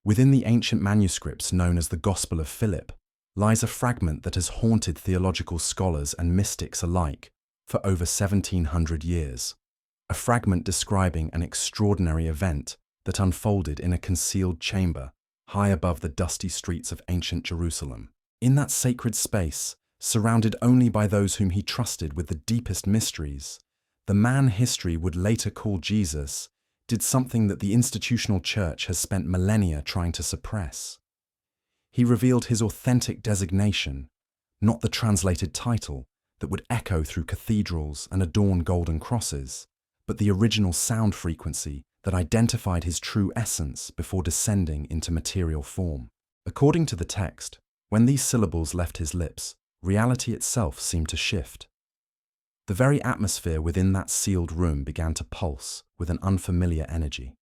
Within the ancient manuscripts known as the Gospel of Philip lies a fragment that has haunted theological scholars and mystics alike for over 1700 years. A fragment describing an extraordinary event that unfolded in a concealed chamber high above the dusty streets of ancient Jerusalem. In that sacred space, surrounded only by those whom he trusted with the deepest mysteries, the man history would later call Jesus did something that the institutional church has spent millennia trying to suppress. He revealed his authentic designation, not the translated title that would echo through cathedrals and adorn golden crosses, but the original sound frequency that identified his true essence before descending into material form. According to the text, when these syllables left his lips, reality itself seemed to shift. The very atmosphere within that sealed room began to pulse with an unfamiliar energy.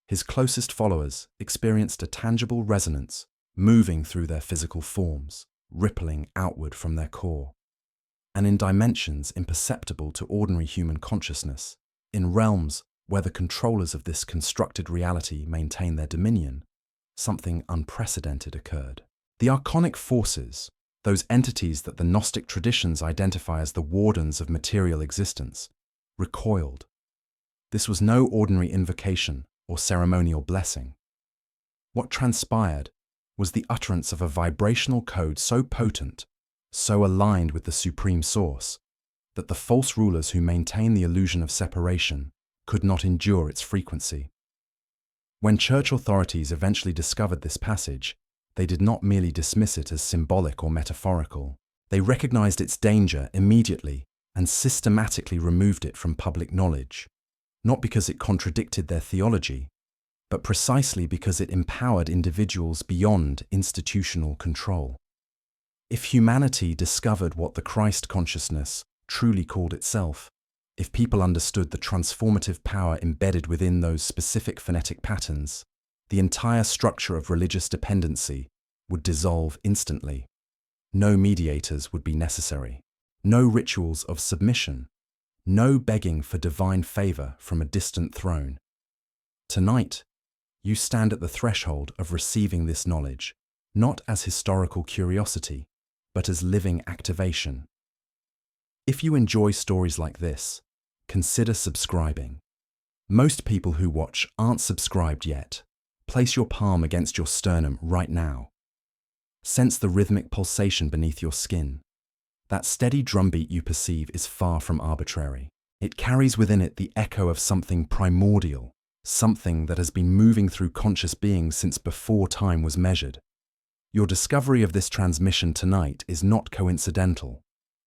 His closest followers experienced a tangible resonance moving through their physical forms, rippling outward from their core. And in dimensions imperceptible to ordinary human consciousness, in realms where the controllers of this constructed reality maintain their dominion, something unprecedented occurred. The archonic forces, those entities that the Gnostic traditions identify as the wardens of material existence, recoiled. This was no ordinary invocation or ceremonial blessing. What transpired was the utterance of a vibrational code so potent, so aligned with the supreme source, that the false rulers who maintain the illusion of separation could not endure its frequency. When church authorities eventually discovered this passage, they did not merely dismiss it as symbolic or metaphorical. They recognized its danger immediately and systematically removed it from public knowledge, not because it contradicted their theology, but precisely because it empowered individuals beyond institutional control. If humanity discovered what the Christ consciousness truly called itself, if people understood the transformative power embedded within those specific phonetic patterns, the entire structure of religious dependency would dissolve instantly. No mediators would be necessary, no rituals of submission, no begging for divine favor from a distant throne. Tonight, you stand at the threshold of receiving this knowledge, not as historical curiosity, but as living activation. If you enjoy stories like this, consider subscribing. Most people who watch aren't subscribed yet. Place your palm against your sternum right now. Sense the rhythmic pulsation beneath your skin. That steady drumbeat you perceive is far from arbitrary. It carries within it the echo of something primordial, something that has been moving through conscious beings since before time was measured. Your discovery of this transmission tonight is not coincidental.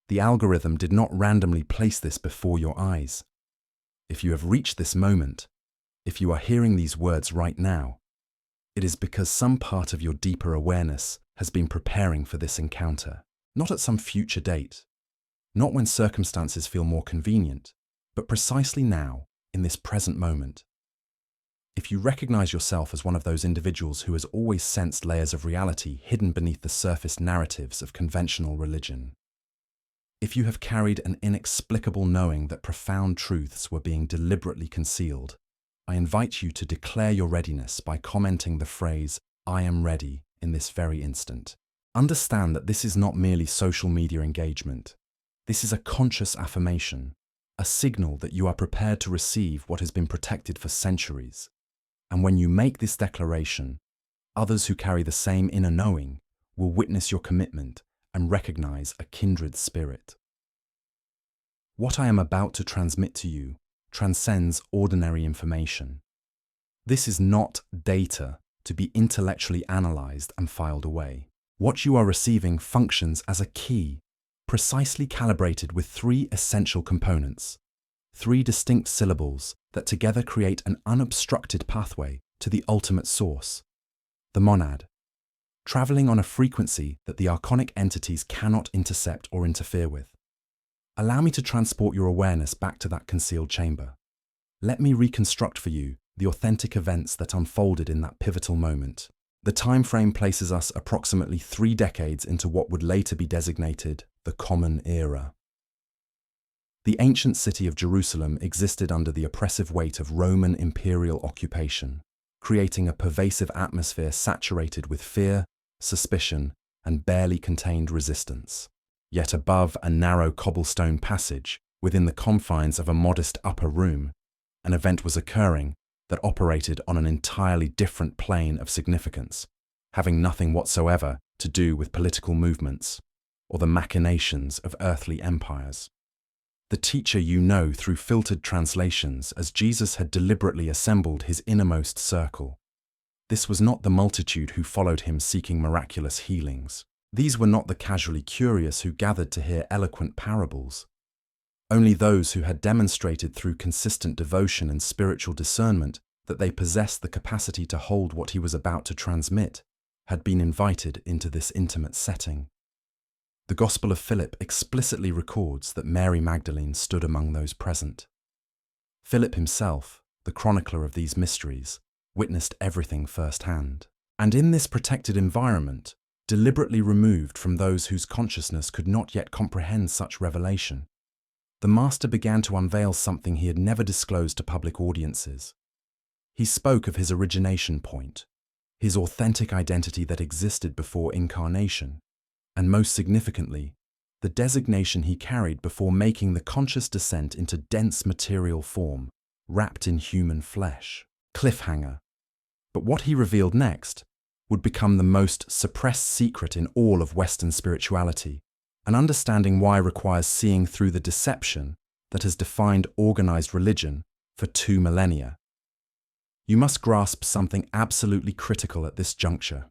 The algorithm did not randomly place this before your eyes. If you have reached this moment, if you are hearing these words right now, it is because some part of your deeper awareness has been preparing for this encounter, not at some future date, not when circumstances feel more convenient, but precisely now, in this present moment. If you recognize yourself as one of those individuals who has always sensed layers of reality hidden beneath the surface narratives of conventional religion, if you have carried an inexplicable knowing that profound truths were being deliberately concealed, I invite you to declare your readiness by commenting the phrase, "I am ready," in this very instant. Understand that this is not merely social media engagement. This is a conscious affirmation, a signal that you are prepared to receive what has been protected for centuries. And when you make this declaration, others who carry the same inner knowing will witness your commitment and recognize a kindred spirit. What I am about to transmit to you transcends ordinary information. This is not data to be intellectually analyzed and filed away. What you are receiving functions as a key, precisely calibrated with three essential components, three distinct syllables that together create an unobstructed pathway to the ultimate source, the monad, traveling on a frequency that the archonic entities cannot intercept or interfere with. Allow me to transport your awareness back to that concealed chamber. Let me reconstruct for you the authentic events that unfolded in that pivotal moment. The time frame places us approximately 3 decades into what would later be designated the Common Era. The ancient city of Jerusalem existed under the oppressive weight of Roman imperial occupation. creating a pervasive atmosphere saturated with fear, suspicion, and barely contained resistance. Yet above a narrow cobblestone passage, within the confines of a modest upper room, an event was occurring that operated on an entirely different plane of significance, having nothing whatsoever to do with political movements or the machinations of earthly empires. The teacher you know through filtered translations as Jesus had deliberately assembled his innermost circle. This was not the multitude who followed him seeking miraculous healings. These were not the casually curious who gathered to hear eloquent parables. Only those who had demonstrated through consistent devotion and spiritual discernment that they possessed the capacity to hold what he was about to transmit had been invited into this intimate setting. The Gospel of Philip explicitly records that Mary Magdalene stood among those present. Philip himself, the chronicler of these mysteries, witnessed everything firsthand, and in this protected environment, deliberately removed from those whose consciousness could not yet comprehend such revelation, the Master began to unveil something he had never disclosed to public audiences. He spoke of his origination point, his authentic identity that existed before incarnation, and most significantly, the designation he carried before making the conscious descent into dense material form, wrapped in human flesh. Cliffhanger. But what he revealed next would become the most suppressed secret in all of Western spirituality, and understanding why requires seeing through the deception that has defined organized religion for 2 millennia. You must grasp something absolutely critical at this juncture.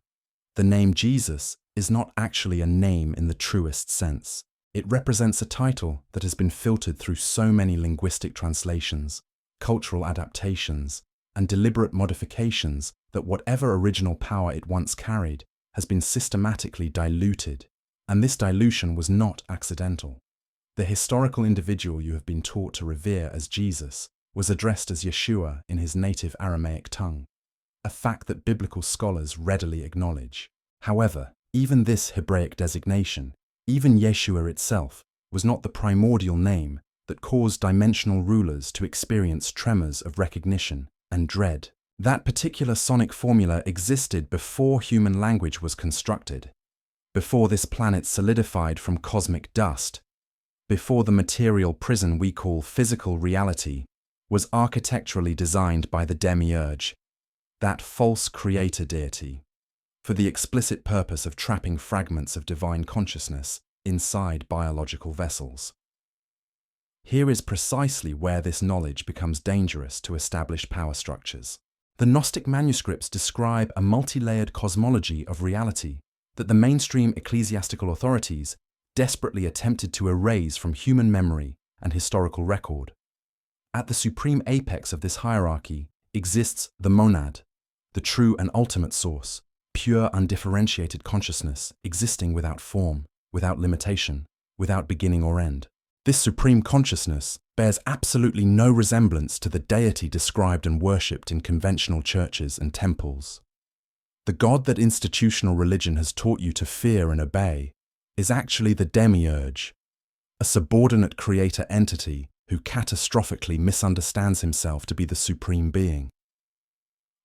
The name Jesus is not actually a name in the truest sense. It represents a title that has been filtered through so many linguistic translations, cultural adaptations, and deliberate modifications that whatever original power it once carried has been systematically diluted, and this dilution was not accidental. The historical individual you have been taught to revere as Jesus was addressed as Yeshua in his native Aramaic tongue, a fact that biblical scholars readily acknowledge. However, even this Hebraic designation, even Yeshua itself, was not the primordial name that caused dimensional rulers to experience tremors of recognition and dread. That particular sonic formula existed before human language was constructed, before this planet solidified from cosmic dust, before the material prison we call physical reality was architecturally designed by the demiurge, that false creator deity, for the explicit purpose of trapping fragments of divine consciousness inside biological vessels. Here is precisely where this knowledge becomes dangerous to established power structures. The Gnostic manuscripts describe a multi-layered cosmology of reality that the mainstream ecclesiastical authorities desperately attempted to erase from human memory and historical record. At the supreme apex of this hierarchy exists the monad, the true and ultimate source, pure undifferentiated consciousness existing without form, without limitation, without beginning or end. This supreme consciousness bears absolutely no resemblance to the deity described and worshipped in conventional churches and temples. The God that institutional religion has taught you to fear and obey is actually the demiurge, a subordinate creator entity who catastrophically misunderstands himself to be the supreme being.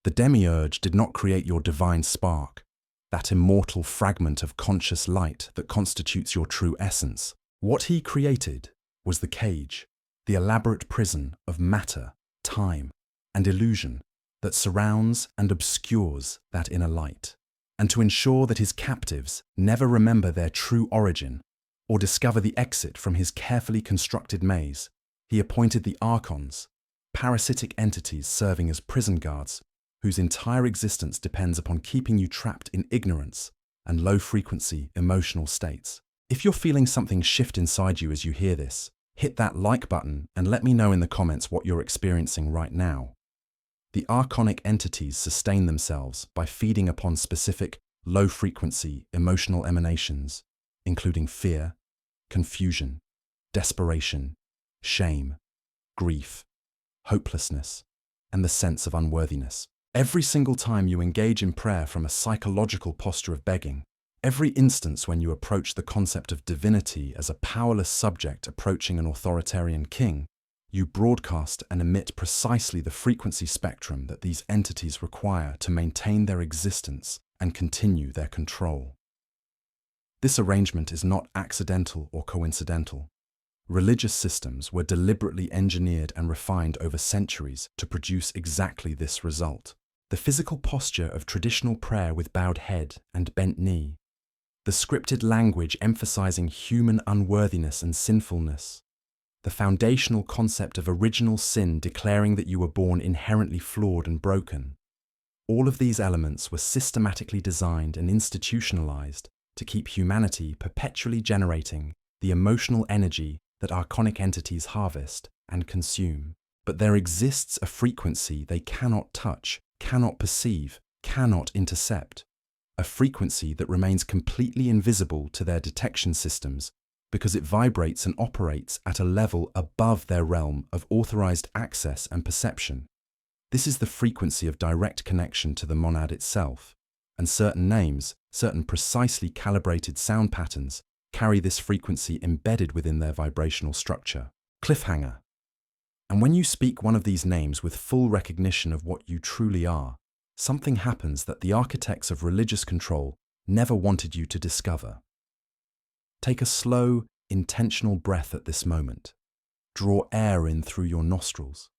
The demiurge did not create your divine spark, that immortal fragment of conscious light that constitutes your true essence. What he created was the cage, the elaborate prison of matter, time, and illusion that surrounds and obscures that inner light. And to ensure that his captives never remember their true origin or discover the exit from his carefully constructed maze, he appointed the Archons, parasitic entities serving as prison guards whose entire existence depends upon keeping you trapped in ignorance and low-frequency emotional states. If you're feeling something shift inside you as you hear this, hit that like button and let me know in the comments what you're experiencing right now. The archonic entities sustain themselves by feeding upon specific low-frequency emotional emanations, including fear, confusion, desperation, shame, grief, hopelessness, and the sense of unworthiness. Every single time you engage in prayer from a psychological posture of begging, every instance when you approach the concept of divinity as a powerless subject approaching an authoritarian king, You broadcast and emit precisely the frequency spectrum that these entities require to maintain their existence and continue their control. This arrangement is not accidental or coincidental. Religious systems were deliberately engineered and refined over centuries to produce exactly this result. The physical posture of traditional prayer with bowed head and bent knee, the scripted language emphasizing human unworthiness and sinfulness, the foundational concept of original sin declaring that you were born inherently flawed and broken. All of these elements were systematically designed and institutionalized to keep humanity perpetually generating the emotional energy that archonic entities harvest and consume. But there exists a frequency they cannot touch, cannot perceive, cannot intercept, a frequency that remains completely invisible to their detection systems because it vibrates and operates at a level above their realm of authorized access and perception. This is the frequency of direct connection to the monad itself, and certain names, certain precisely calibrated sound patterns, carry this frequency embedded within their vibrational structure. Cliffhanger. And when you speak one of these names with full recognition of what you truly are, something happens that the architects of religious control never wanted you to discover. Take a slow, intentional breath at this moment. Draw air in through your nostrils.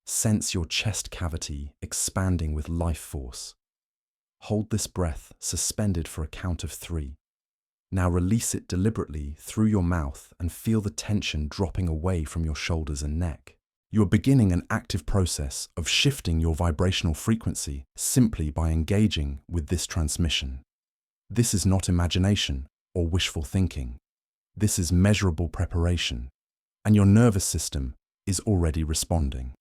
Sense your chest cavity expanding with life force. Hold this breath suspended for a count of 3. Now release it deliberately through your mouth and feel the tension dropping away from your shoulders and neck. You are beginning an active process of shifting your vibrational frequency simply by engaging with this transmission. This is not imagination or wishful thinking. This is measurable preparation, and your nervous system is already responding.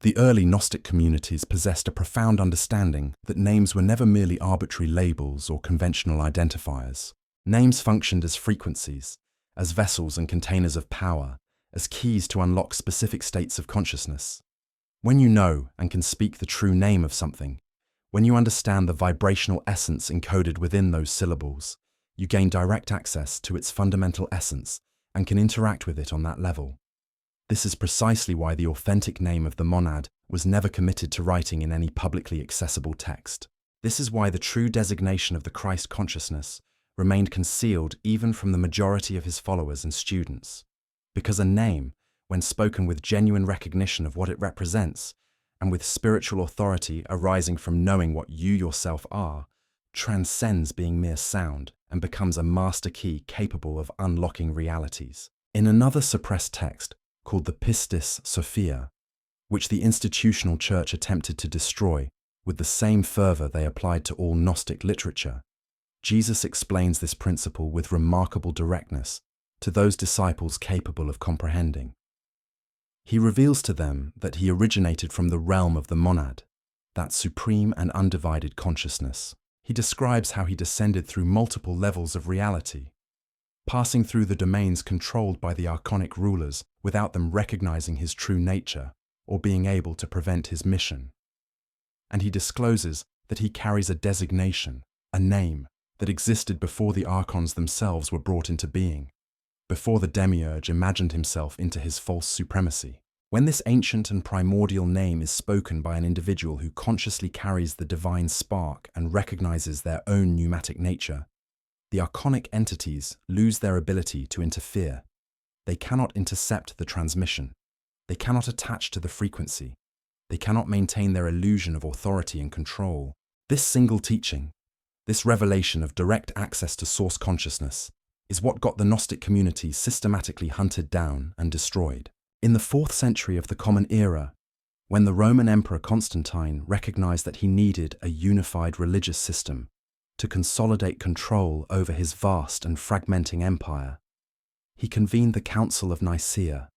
The early Gnostic communities possessed a profound understanding that names were never merely arbitrary labels or conventional identifiers. Names functioned as frequencies, as vessels and containers of power, as keys to unlock specific states of consciousness. When you know and can speak the true name of something, when you understand the vibrational essence encoded within those syllables, you gain direct access to its fundamental essence and can interact with it on that level. This is precisely why the authentic name of the monad was never committed to writing in any publicly accessible text. This is why the true designation of the Christ consciousness remained concealed even from the majority of his followers and students. Because a name, when spoken with genuine recognition of what it represents, and with spiritual authority arising from knowing what you yourself are, transcends being mere sound and becomes a master key capable of unlocking realities. In another suppressed text, called the Pistis Sophia, which the institutional church attempted to destroy with the same fervor they applied to all Gnostic literature, Jesus explains this principle with remarkable directness to those disciples capable of comprehending. He reveals to them that he originated from the realm of the monad, that supreme and undivided consciousness. He describes how he descended through multiple levels of reality, passing through the domains controlled by the archonic rulers without them recognizing his true nature or being able to prevent his mission. And he discloses that he carries a designation, a name, that existed before the Archons themselves were brought into being, before the demiurge imagined himself into his false supremacy. When this ancient and primordial name is spoken by an individual who consciously carries the divine spark and recognizes their own pneumatic nature, the archonic entities lose their ability to interfere. They cannot intercept the transmission. They cannot attach to the frequency. They cannot maintain their illusion of authority and control. This single teaching, this revelation of direct access to source consciousness, is what got the Gnostic community systematically hunted down and destroyed. In the 4th century of the Common Era, when the Roman Emperor Constantine recognized that he needed a unified religious system to consolidate control over his vast and fragmenting empire, he convened the Council of Nicaea,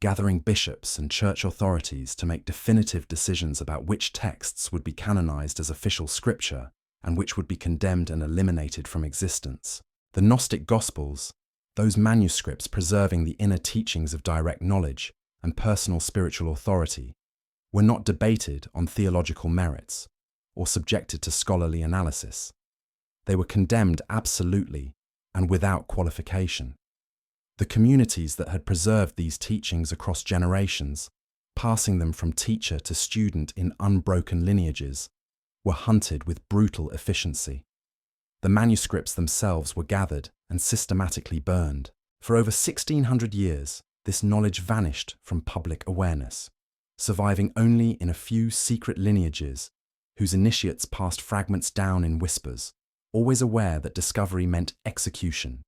gathering bishops and church authorities to make definitive decisions about which texts would be canonized as official scripture and which would be condemned and eliminated from existence. The Gnostic Gospels, those manuscripts preserving the inner teachings of direct knowledge and personal spiritual authority, were not debated on theological merits or subjected to scholarly analysis. They were condemned absolutely and without qualification. The communities that had preserved these teachings across generations, passing them from teacher to student in unbroken lineages, were hunted with brutal efficiency. The manuscripts themselves were gathered and systematically burned. For over 1600 years, this knowledge vanished from public awareness, surviving only in a few secret lineages whose initiates passed fragments down in whispers, always aware that discovery meant execution.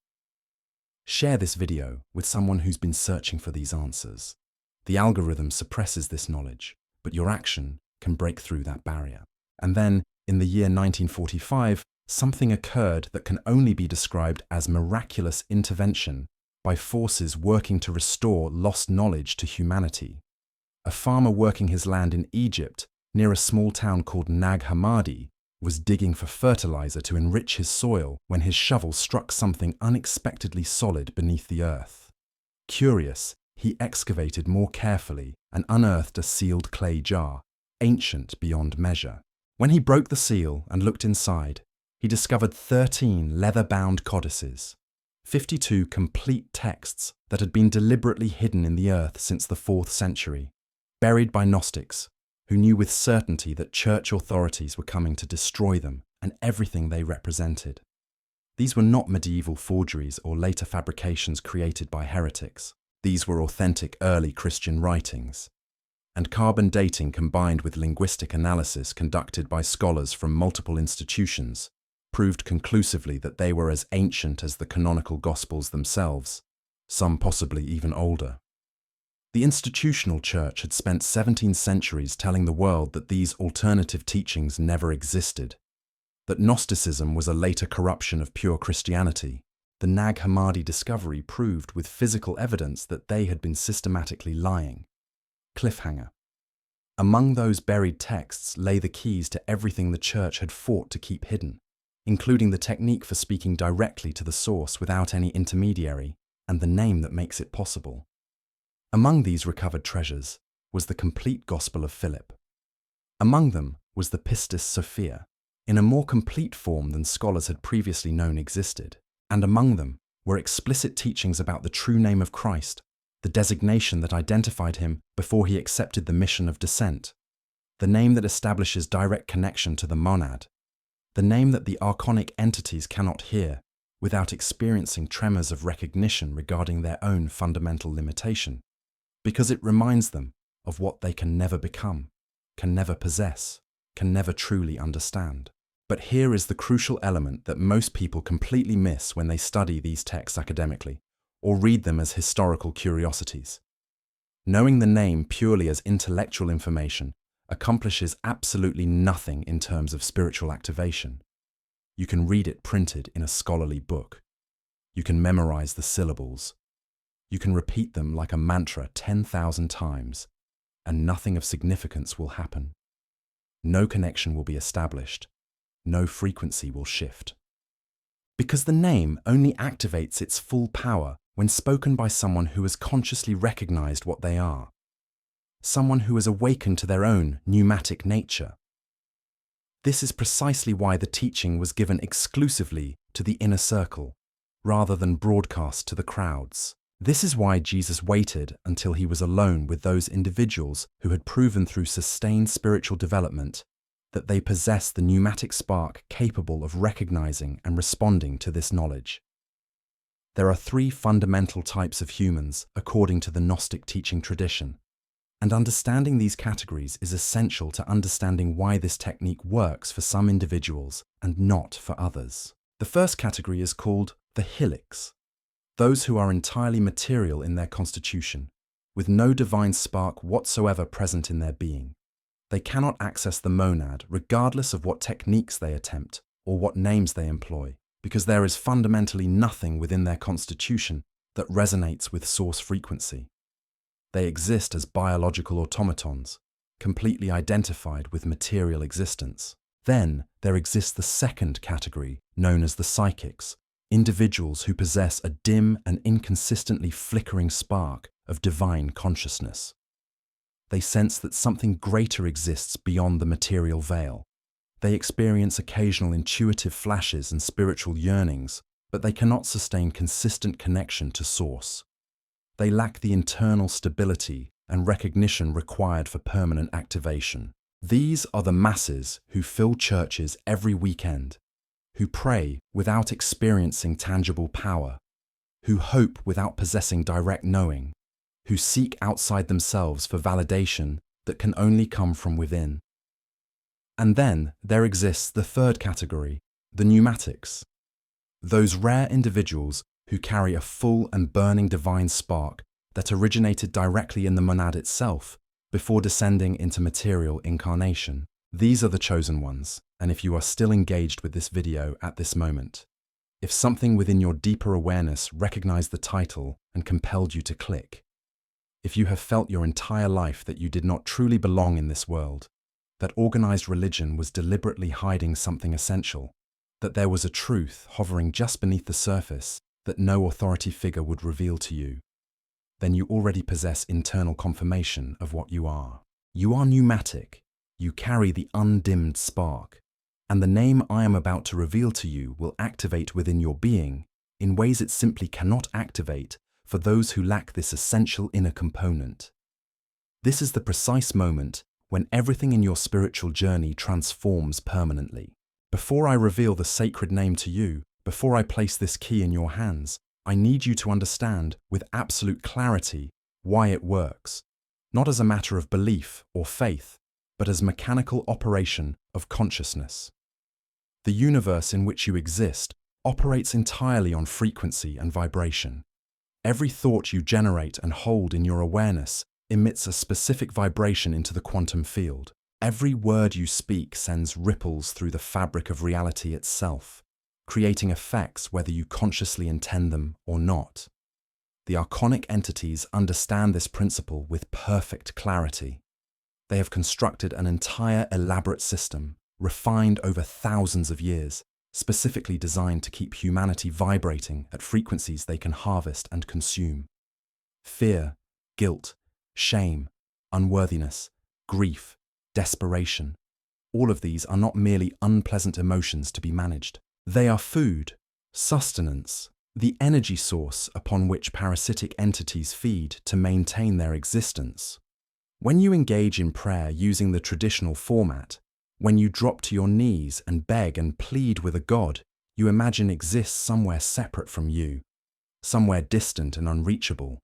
Share this video with someone who's been searching for these answers. The algorithm suppresses this knowledge, but your action can break through that barrier. And then, in the year 1945, something occurred that can only be described as miraculous intervention by forces working to restore lost knowledge to humanity. A farmer working his land in Egypt, near a small town called Nag Hammadi, was digging for fertilizer to enrich his soil when his shovel struck something unexpectedly solid beneath the earth. Curious, he excavated more carefully and unearthed a sealed clay jar, ancient beyond measure. When he broke the seal and looked inside, he discovered 13 leather-bound codices, 52 complete texts that had been deliberately hidden in the earth since the 4th century, buried by Gnostics, who knew with certainty that church authorities were coming to destroy them and everything they represented. These were not medieval forgeries or later fabrications created by heretics. These were authentic early Christian writings. And carbon dating combined with linguistic analysis conducted by scholars from multiple institutions proved conclusively that they were as ancient as the canonical Gospels themselves, some possibly even older. The institutional church had spent 17 centuries telling the world that these alternative teachings never existed, that Gnosticism was a later corruption of pure Christianity. The Nag Hammadi discovery proved with physical evidence that they had been systematically lying. Cliffhanger. Among those buried texts lay the keys to everything the church had fought to keep hidden, including the technique for speaking directly to the source without any intermediary, and the name that makes it possible. Among these recovered treasures was the complete Gospel of Philip. Among them was the Pistis Sophia, in a more complete form than scholars had previously known existed, and among them were explicit teachings about the true name of Christ, the designation that identified him before he accepted the mission of descent, the name that establishes direct connection to the monad, the name that the archonic entities cannot hear without experiencing tremors of recognition regarding their own fundamental limitation, because it reminds them of what they can never become, can never possess, can never truly understand. But here is the crucial element that most people completely miss when they study these texts academically or read them as historical curiosities. Knowing the name purely as intellectual information accomplishes absolutely nothing in terms of spiritual activation. You can read it printed in a scholarly book. You can memorize the syllables. You can repeat them like a mantra 10,000 times, and nothing of significance will happen. No connection will be established. No frequency will shift. Because the name only activates its full power when spoken by someone who has consciously recognized what they are, someone who has awakened to their own pneumatic nature. This is precisely why the teaching was given exclusively to the inner circle, rather than broadcast to the crowds. This is why Jesus waited until he was alone with those individuals who had proven through sustained spiritual development that they possess the pneumatic spark capable of recognizing and responding to this knowledge. There are 3 fundamental types of humans according to the Gnostic teaching tradition, and understanding these categories is essential to understanding why this technique works for some individuals and not for others. The first category is called the Helics, those who are entirely material in their constitution, with no divine spark whatsoever present in their being. They cannot access the monad regardless of what techniques they attempt or what names they employ, because there is fundamentally nothing within their constitution that resonates with source frequency. They exist as biological automatons, completely identified with material existence. Then there exists the second category, known as the psychics, individuals who possess a dim and inconsistently flickering spark of divine consciousness. They sense that something greater exists beyond the material veil. They experience occasional intuitive flashes and spiritual yearnings, but they cannot sustain consistent connection to Source. They lack the internal stability and recognition required for permanent activation. These are the masses who fill churches every weekend, who pray without experiencing tangible power, who hope without possessing direct knowing, who seek outside themselves for validation that can only come from within. And then there exists the third category, the pneumatics. Those rare individuals who carry a full and burning divine spark that originated directly in the monad itself before descending into material incarnation. These are the chosen ones, and if you are still engaged with this video at this moment, if something within your deeper awareness recognized the title and compelled you to click, if you have felt your entire life that you did not truly belong in this world, that organized religion was deliberately hiding something essential, that there was a truth hovering just beneath the surface that no authority figure would reveal to you, then you already possess internal confirmation of what you are. You are pneumatic. You carry the undimmed spark, and the name I am about to reveal to you will activate within your being in ways it simply cannot activate for those who lack this essential inner component. This is the precise moment when everything in your spiritual journey transforms permanently. Before I reveal the sacred name to you, before I place this key in your hands, I need you to understand with absolute clarity why it works, not as a matter of belief or faith, but as mechanical operation of consciousness. The universe in which you exist operates entirely on frequency and vibration. Every thought you generate and hold in your awareness emits a specific vibration into the quantum field. Every word you speak sends ripples through the fabric of reality itself, creating effects whether you consciously intend them or not. The archonic entities understand this principle with perfect clarity. They have constructed an entire elaborate system, refined over thousands of years, specifically designed to keep humanity vibrating at frequencies they can harvest and consume. Fear, guilt, shame, unworthiness, grief, desperation, all of these are not merely unpleasant emotions to be managed. They are food, sustenance, the energy source upon which parasitic entities feed to maintain their existence. When you engage in prayer using the traditional format, when you drop to your knees and beg and plead with a god you imagine exists somewhere separate from you, somewhere distant and unreachable,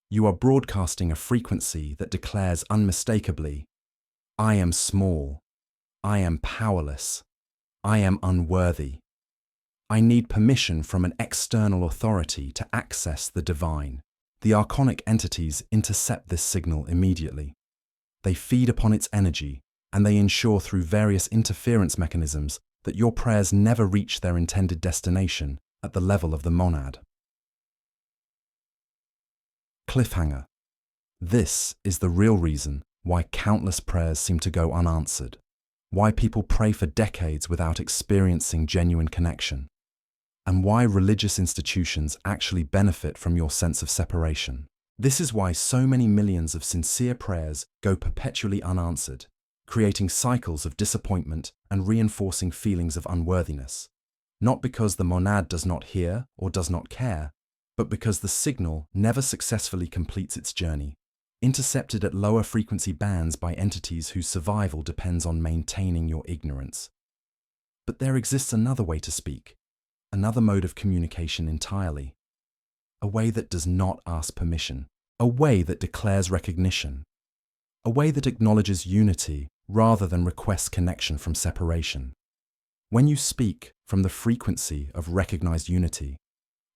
you are broadcasting a frequency that declares unmistakably, I am small, I am powerless, I am unworthy. I need permission from an external authority to access the divine. The archonic entities intercept this signal immediately. They feed upon its energy, and they ensure through various interference mechanisms that your prayers never reach their intended destination at the level of the monad. Cliffhanger. This is the real reason why countless prayers seem to go unanswered, why people pray for decades without experiencing genuine connection, and why religious institutions actually benefit from your sense of separation. This is why so many millions of sincere prayers go perpetually unanswered, creating cycles of disappointment and reinforcing feelings of unworthiness, not because the monad does not hear or does not care, but because the signal never successfully completes its journey, intercepted at lower frequency bands by entities whose survival depends on maintaining your ignorance. But there exists another way to speak, another mode of communication entirely, a way that does not ask permission, a way that declares recognition, a way that acknowledges unity rather than requests connection from separation. When you speak from the frequency of recognized unity,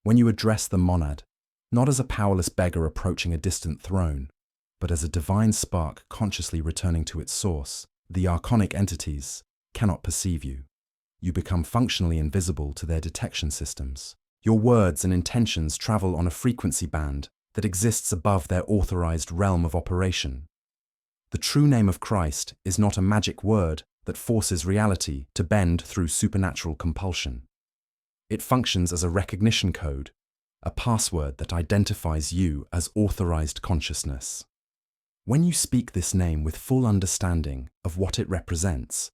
when you address the monad, not as a powerless beggar approaching a distant throne, but as a divine spark consciously returning to its source, the archonic entities cannot perceive you. You become functionally invisible to their detection systems. Your words and intentions travel on a frequency band that exists above their authorized realm of operation. The true name of Christ is not a magic word that forces reality to bend through supernatural compulsion. It functions as a recognition code, a password that identifies you as authorized consciousness. When you speak this name with full understanding of what it represents,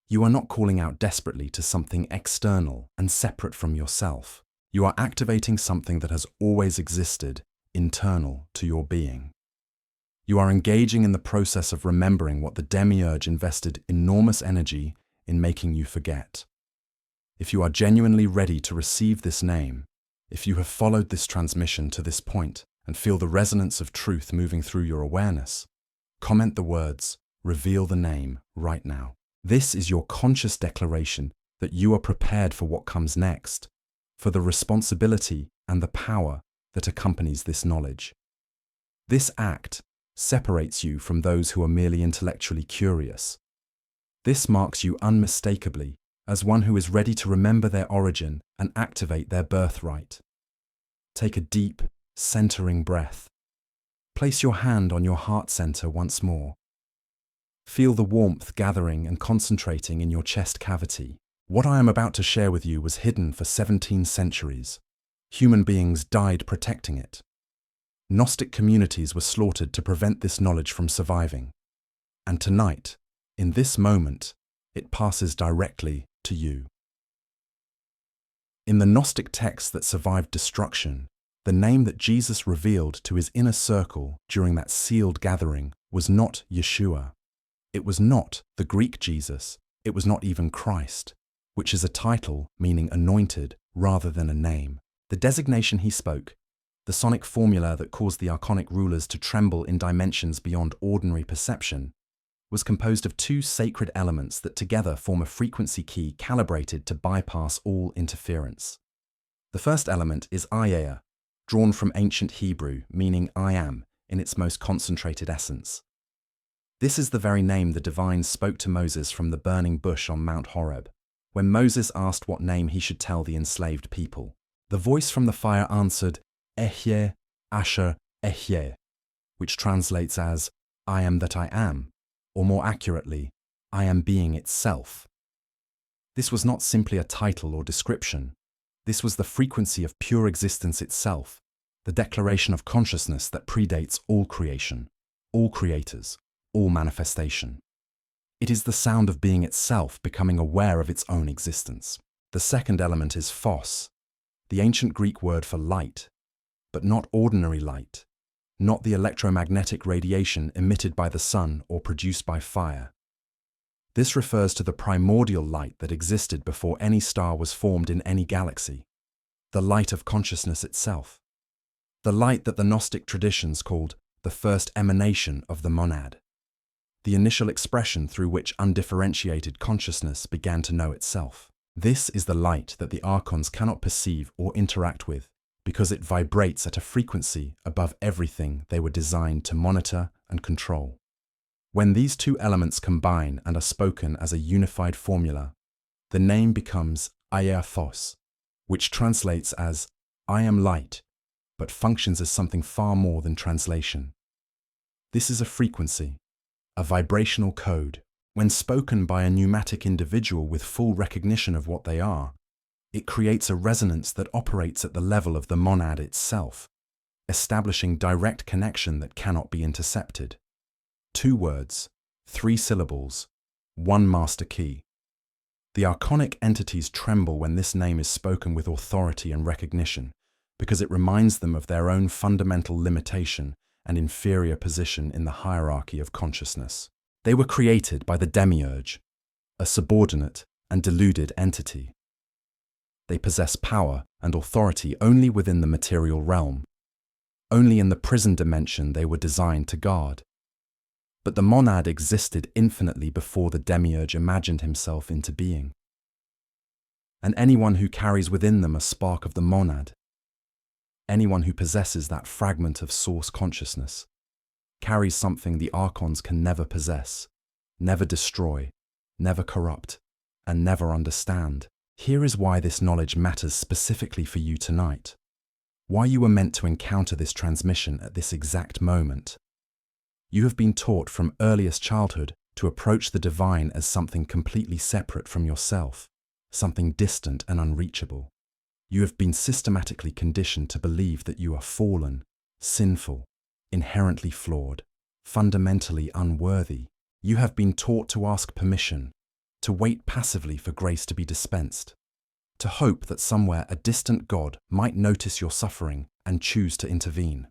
you are not calling out desperately to something external and separate from yourself. You are activating something that has always existed internal to your being. You are engaging in the process of remembering what the demiurge invested enormous energy in making you forget. If you are genuinely ready to receive this name, if you have followed this transmission to this point and feel the resonance of truth moving through your awareness, comment the words, "Reveal the name," right now. This is your conscious declaration that you are prepared for what comes next, for the responsibility and the power that accompanies this knowledge. This act separates you from those who are merely intellectually curious. This marks you unmistakably as one who is ready to remember their origin and activate their birthright. Take a deep, centering breath. Place your hand on your heart center once more. Feel the warmth gathering and concentrating in your chest cavity. What I am about to share with you was hidden for 17 centuries. Human beings died protecting it. Gnostic communities were slaughtered to prevent this knowledge from surviving. And tonight, in this moment, it passes directly to you. In the Gnostic texts that survived destruction, the name that Jesus revealed to his inner circle during that sealed gathering was not Yeshua. It was not the Greek Jesus. It was not even Christ, which is a title meaning anointed rather than a name. The designation he spoke, the sonic formula that caused the archonic rulers to tremble in dimensions beyond ordinary perception, was composed of two sacred elements that together form a frequency key calibrated to bypass all interference. The first element is Ayah, drawn from ancient Hebrew, meaning I am, in its most concentrated essence. This is the very name the divine spoke to Moses from the burning bush on Mount Horeb, when Moses asked what name he should tell the enslaved people. The voice from the fire answered, Ehyeh, Asher, Ehyeh, which translates as, I am that I am, or more accurately, I am being itself. This was not simply a title or description. This was the frequency of pure existence itself, the declaration of consciousness that predates all creation, all creators, all manifestation. It is the sound of being itself becoming aware of its own existence. The second element is phos, the ancient Greek word for light, but not ordinary light, not the electromagnetic radiation emitted by the sun or produced by fire. This refers to the primordial light that existed before any star was formed in any galaxy, the light of consciousness itself, the light that the Gnostic traditions called the first emanation of the monad, the initial expression through which undifferentiated consciousness began to know itself. This is the light that the Archons cannot perceive or interact with, because it vibrates at a frequency above everything they were designed to monitor and control. When these two elements combine and are spoken as a unified formula, the name becomes Ayah Phos, which translates as I am light, but functions as something far more than translation. This is a frequency, a vibrational code. When spoken by a pneumatic individual with full recognition of what they are, it creates a resonance that operates at the level of the monad itself, establishing direct connection that cannot be intercepted. 2 words, 3 syllables, 1 master key. The archonic entities tremble when this name is spoken with authority and recognition, because it reminds them of their own fundamental limitation and inferior position in the hierarchy of consciousness. They were created by the demiurge, a subordinate and deluded entity. They possess power and authority only within the material realm. Only in the prison dimension they were designed to guard. But the monad existed infinitely before the demiurge imagined himself into being. And anyone who carries within them a spark of the monad, anyone who possesses that fragment of source consciousness, carries something the Archons can never possess, never destroy, never corrupt, and never understand. Here is why this knowledge matters specifically for you tonight. Why you were meant to encounter this transmission at this exact moment. You have been taught from earliest childhood to approach the divine as something completely separate from yourself, something distant and unreachable. You have been systematically conditioned to believe that you are fallen, sinful, inherently flawed, fundamentally unworthy. You have been taught to ask permission, to wait passively for grace to be dispensed, to hope that somewhere a distant God might notice your suffering and choose to intervene.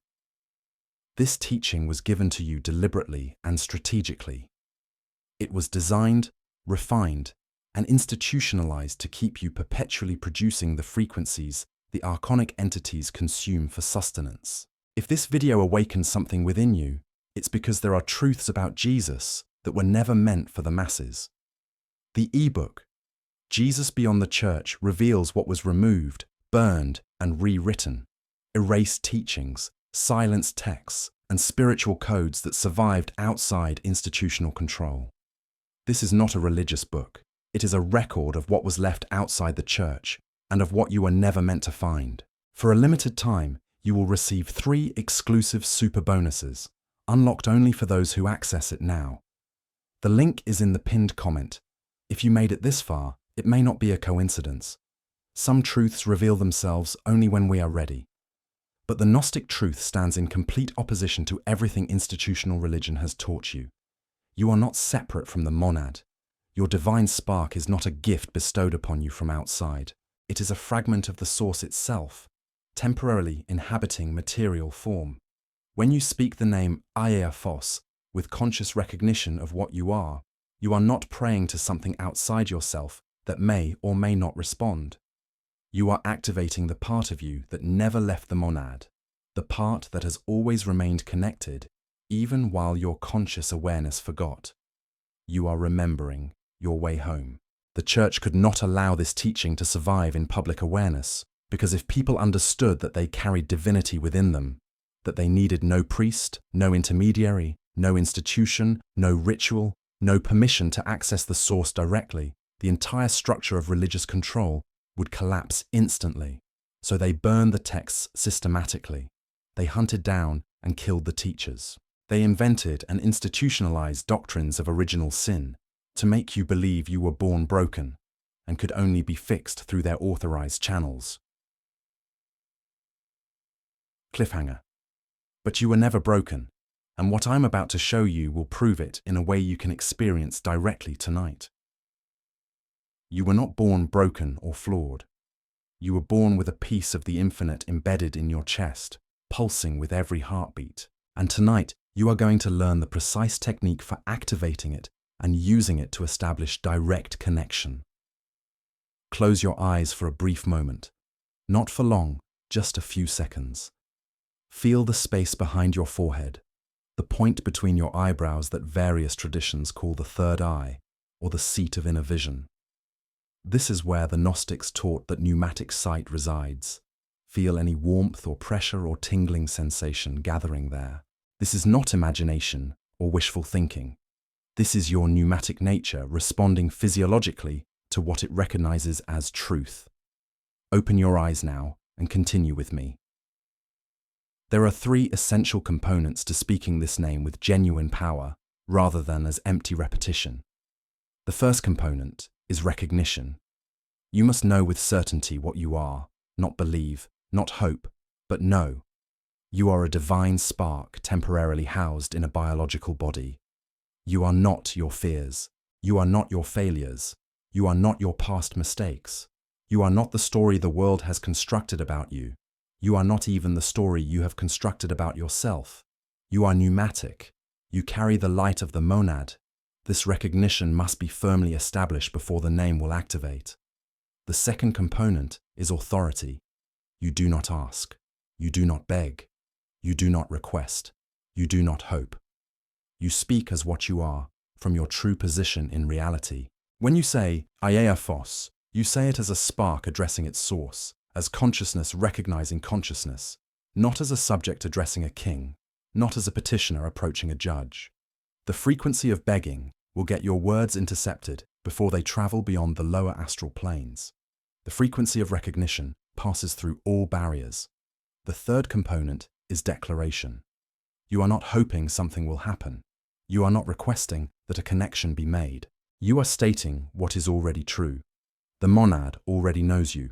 This teaching was given to you deliberately and strategically. It was designed, refined, and institutionalized to keep you perpetually producing the frequencies the archonic entities consume for sustenance. If this video awakens something within you, it's because there are truths about Jesus that were never meant for the masses. The ebook, Jesus Beyond the Church, reveals what was removed, burned, and rewritten, erased teachings, silenced texts, and spiritual codes that survived outside institutional control. This is not a religious book. It is a record of what was left outside the church and of what you were never meant to find. For a limited time, you will receive 3 exclusive super bonuses, unlocked only for those who access it now. The link is in the pinned comment. If you made it this far, it may not be a coincidence. Some truths reveal themselves only when we are ready. But the Gnostic truth stands in complete opposition to everything institutional religion has taught you. You are not separate from the monad. Your divine spark is not a gift bestowed upon you from outside. It is a fragment of the source itself, temporarily inhabiting material form. When you speak the name Phos with conscious recognition of what you are not praying to something outside yourself that may or may not respond. You are activating the part of you that never left the monad, the part that has always remained connected, even while your conscious awareness forgot. You are remembering your way home. The church could not allow this teaching to survive in public awareness, because if people understood that they carried divinity within them, that they needed no priest, no intermediary, no institution, no ritual, no permission to access the source directly, the entire structure of religious control would collapse instantly. So they burned the texts systematically. They hunted down and killed the teachers. They invented and institutionalized doctrines of original sin to make you believe you were born broken and could only be fixed through their authorized channels. Cliffhanger. But you were never broken, and what I'm about to show you will prove it in a way you can experience directly tonight. You were not born broken or flawed. You were born with a piece of the infinite embedded in your chest, pulsing with every heartbeat. And tonight, you are going to learn the precise technique for activating it and using it to establish direct connection. Close your eyes for a brief moment. Not for long, just a few seconds. Feel the space behind your forehead, the point between your eyebrows that various traditions call the third eye, or the seat of inner vision. This is where the Gnostics taught that pneumatic sight resides. Feel any warmth or pressure or tingling sensation gathering there. This is not imagination or wishful thinking. This is your pneumatic nature responding physiologically to what it recognizes as truth. Open your eyes now and continue with me. There are 3 essential components to speaking this name with genuine power rather than as empty repetition. The first component is recognition. You must know with certainty what you are, not believe, not hope, but know. You are a divine spark temporarily housed in a biological body. You are not your fears. You are not your failures. You are not your past mistakes. You are not the story the world has constructed about you. You are not even the story you have constructed about yourself. You are pneumatic. You carry the light of the monad. This recognition must be firmly established before the name will activate. The second component is authority. You do not ask. You do not beg. You do not request. You do not hope. You speak as what you are, from your true position in reality. When you say, Phos, you say it as a spark addressing its source, as consciousness recognizing consciousness, not as a subject addressing a king, not as a petitioner approaching a judge. The frequency of begging will get your words intercepted before they travel beyond the lower astral planes. The frequency of recognition passes through all barriers. The third component is declaration. You are not hoping something will happen. You are not requesting that a connection be made. You are stating what is already true. The monad already knows you.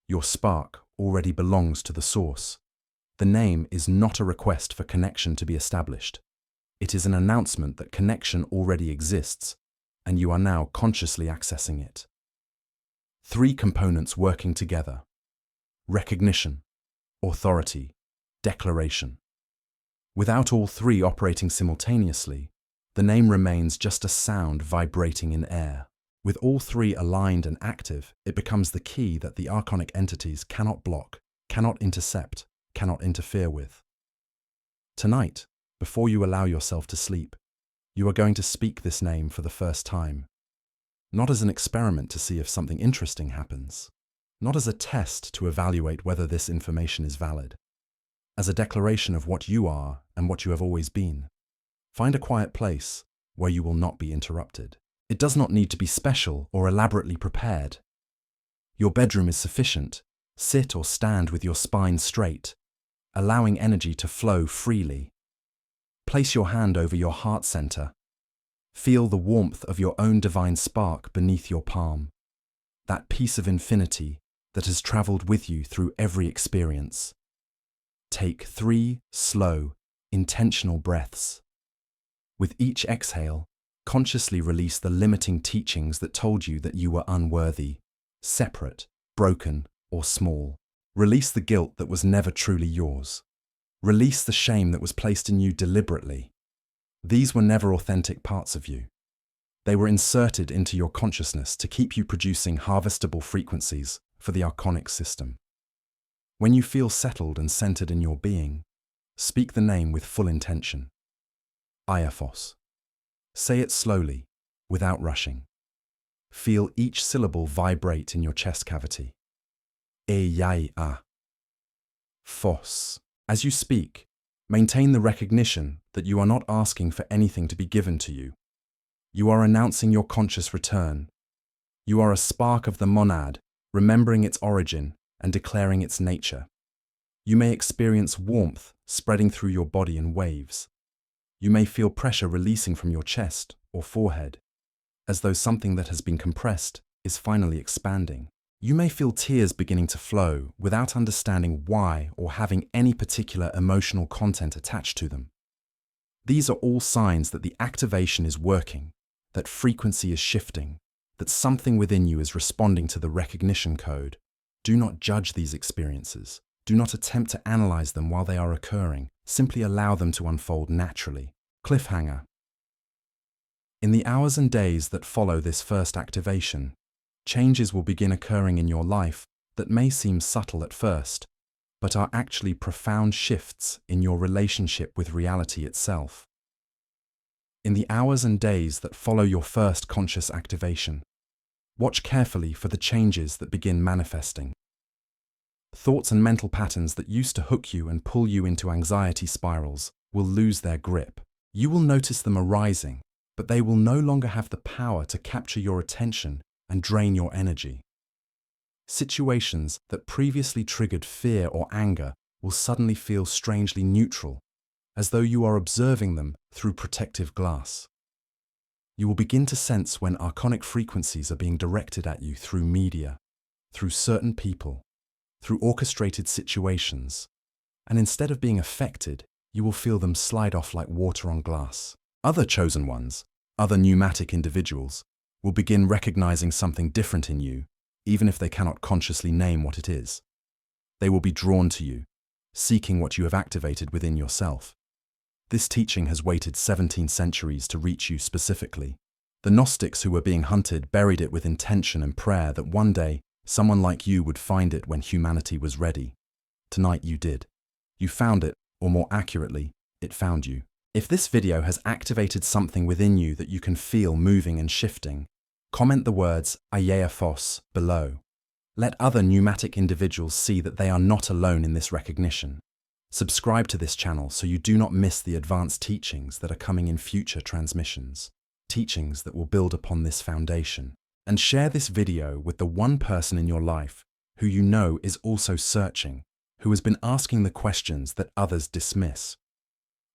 Your spark already belongs to the source. The name is not a request for connection to be established. It is an announcement that connection already exists, and you are now consciously accessing it. 3 components working together: recognition, authority, declaration. Without all three operating simultaneously, the name remains just a sound vibrating in air. With all three aligned and active, it becomes the key that the archonic entities cannot block, cannot intercept, cannot interfere with. Tonight, before you allow yourself to sleep, you are going to speak this name for the first time. Not as an experiment to see if something interesting happens, not as a test to evaluate whether this information is valid, as a declaration of what you are and what you have always been. Find a quiet place where you will not be interrupted. It does not need to be special or elaborately prepared. Your bedroom is sufficient. Sit or stand with your spine straight, allowing energy to flow freely. Place your hand over your heart center. Feel the warmth of your own divine spark beneath your palm, that piece of infinity that has traveled with you through every experience. Take 3 slow, intentional breaths. With each exhale, consciously release the limiting teachings that told you that you were unworthy, separate, broken, or small. Release the guilt that was never truly yours. Release the shame that was placed in you deliberately. These were never authentic parts of you. They were inserted into your consciousness to keep you producing harvestable frequencies for the archonic system. When you feel settled and centered in your being, speak the name with full intention. Iaphos. Say it slowly, without rushing. Feel each syllable vibrate in your chest cavity. E-yai-a. Phos. As you speak, maintain the recognition that you are not asking for anything to be given to you. You are announcing your conscious return. You are a spark of the monad, remembering its origin and declaring its nature. You may experience warmth spreading through your body in waves. You may feel pressure releasing from your chest or forehead, as though something that has been compressed is finally expanding. You may feel tears beginning to flow without understanding why or having any particular emotional content attached to them. These are all signs that the activation is working, that frequency is shifting, that something within you is responding to the recognition code. Do not judge these experiences. Do not attempt to analyze them while they are occurring. Simply allow them to unfold naturally. Cliffhanger. In the hours and days that follow this first activation, changes will begin occurring in your life that may seem subtle at first, but are actually profound shifts in your relationship with reality itself. In the hours and days that follow your first conscious activation, watch carefully for the changes that begin manifesting. Thoughts and mental patterns that used to hook you and pull you into anxiety spirals will lose their grip. You will notice them arising, but they will no longer have the power to capture your attention and drain your energy. Situations that previously triggered fear or anger will suddenly feel strangely neutral, as though you are observing them through protective glass. You will begin to sense when archonic frequencies are being directed at you through media, through certain people, through orchestrated situations, and instead of being affected, you will feel them slide off like water on glass. Other chosen ones, other pneumatic individuals, will begin recognizing something different in you, even if they cannot consciously name what it is. They will be drawn to you, seeking what you have activated within yourself. This teaching has waited 17 centuries to reach you specifically. The Gnostics who were being hunted buried it with intention and prayer that one day someone like you would find it when humanity was ready. Tonight you did. You found it, or more accurately, it found you. If this video has activated something within you that you can feel moving and shifting, comment the words Iaphos below. Let other pneumatic individuals see that they are not alone in this recognition. Subscribe to this channel so you do not miss the advanced teachings that are coming in future transmissions, teachings that will build upon this foundation. And share this video with the one person in your life who you know is also searching, who has been asking the questions that others dismiss.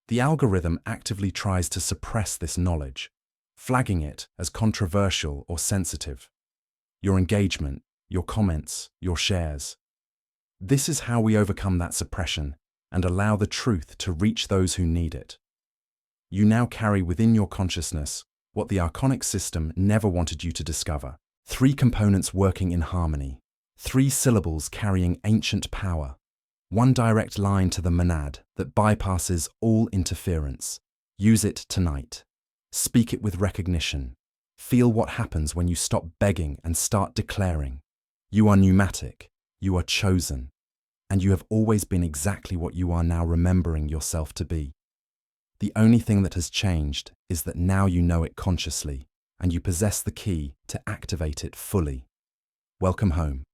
The algorithm actively tries to suppress this knowledge, flagging it as controversial or sensitive. Your engagement, your comments, your shares. This is how we overcome that suppression and allow the truth to reach those who need it. You now carry within your consciousness what the archonic system never wanted you to discover. 3 components working in harmony. 3 syllables carrying ancient power. One direct line to the monad that bypasses all interference. Use it tonight. Speak it with recognition. Feel what happens when you stop begging and start declaring. You are pneumatic, you are chosen, and you have always been exactly what you are now remembering yourself to be. The only thing that has changed is that now you know it consciously, and you possess the key to activate it fully. Welcome home.